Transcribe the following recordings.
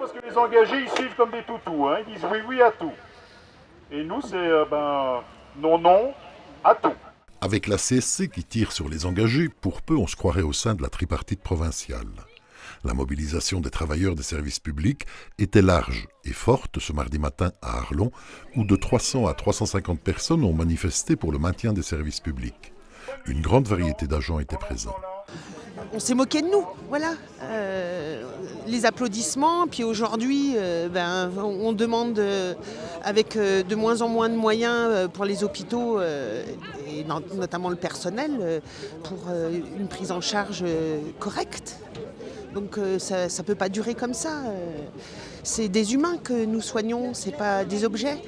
parce que les engagés, ils suivent comme des toutous, hein. Ils disent oui, oui à tout. Et nous, c'est non, non à tout. Avec la CSC qui tire sur les engagés, pour peu on se croirait au sein de la tripartite provinciale. La mobilisation des travailleurs des services publics était large et forte ce mardi matin à Arlon, où de 300 à 350 personnes ont manifesté pour le maintien des services publics. Une grande variété d'agents était présents. On s'est moqué de nous, voilà. Les applaudissements, puis aujourd'hui, on demande avec de moins en moins de moyens pour les hôpitaux, et notamment le personnel, pour une prise en charge correcte. Donc ça ne peut pas durer comme ça. C'est des humains que nous soignons, ce n'est pas des objets.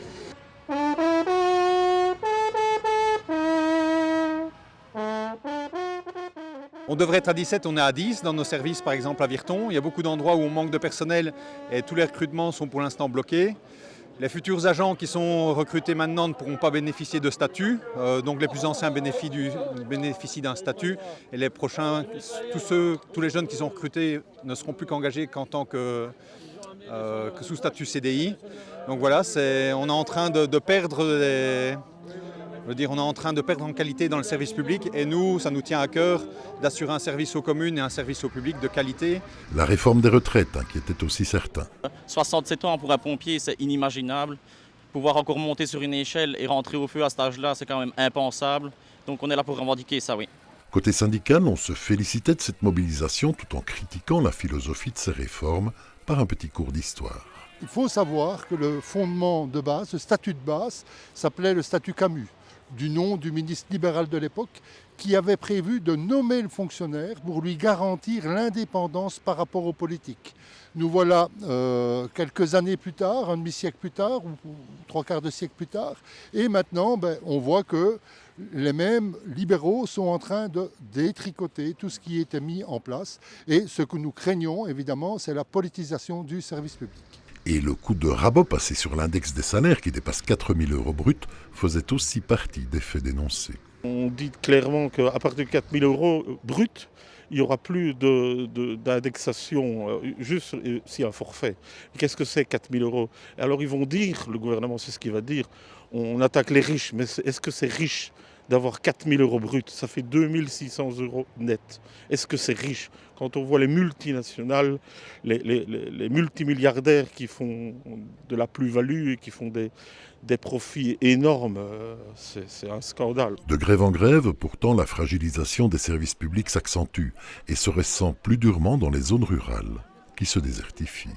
On devrait être à 17, on est à 10 dans nos services, par exemple à Virton. Il y a beaucoup d'endroits où on manque de personnel et tous les recrutements sont pour l'instant bloqués. Les futurs agents qui sont recrutés maintenant ne pourront pas bénéficier de statut. Donc les plus anciens bénéficient d'un statut et les prochains, tous les jeunes qui sont recrutés ne seront plus qu'engagés qu'en tant que sous statut CDI. Donc voilà, on est en train de perdre on est en train de perdre en qualité dans le service public et nous, ça nous tient à cœur d'assurer un service aux communes et un service au public de qualité. La réforme des retraites inquiétait aussi certains. 67 ans pour un pompier, c'est inimaginable. Pouvoir encore monter sur une échelle et rentrer au feu à cet âge-là, c'est quand même impensable. Donc on est là pour revendiquer ça, oui. Côté syndical, on se félicitait de cette mobilisation tout en critiquant la philosophie de ces réformes par un petit cours d'histoire. Il faut savoir que le fondement de base, le statut de base, s'appelait le statut Camus, du nom du ministre libéral de l'époque, qui avait prévu de nommer le fonctionnaire pour lui garantir l'indépendance par rapport aux politiques. Nous voilà quelques années plus tard, un demi-siècle plus tard, ou trois quarts de siècle plus tard, et maintenant on voit que les mêmes libéraux sont en train de détricoter tout ce qui était mis en place. Et ce que nous craignons, évidemment, c'est la politisation du service public. Et le coup de rabot passé sur l'index des salaires qui dépasse 4 000 € bruts faisait aussi partie des faits dénoncés. On dit clairement qu'à partir de 4 000 € bruts, il n'y aura plus d'indexation, juste si un forfait. Qu'est-ce que c'est 4 000 €? Alors ils vont dire, le gouvernement c'est ce qu'il va dire, on attaque les riches, mais est-ce que c'est riche d'avoir 4 000 € bruts? Ça fait 2 600 € net. Est-ce que c'est riche? Quand on voit les multinationales, les multimilliardaires qui font de la plus-value et qui font des profits énormes, c'est un scandale. De grève en grève, pourtant, la fragilisation des services publics s'accentue et se ressent plus durement dans les zones rurales qui se désertifient.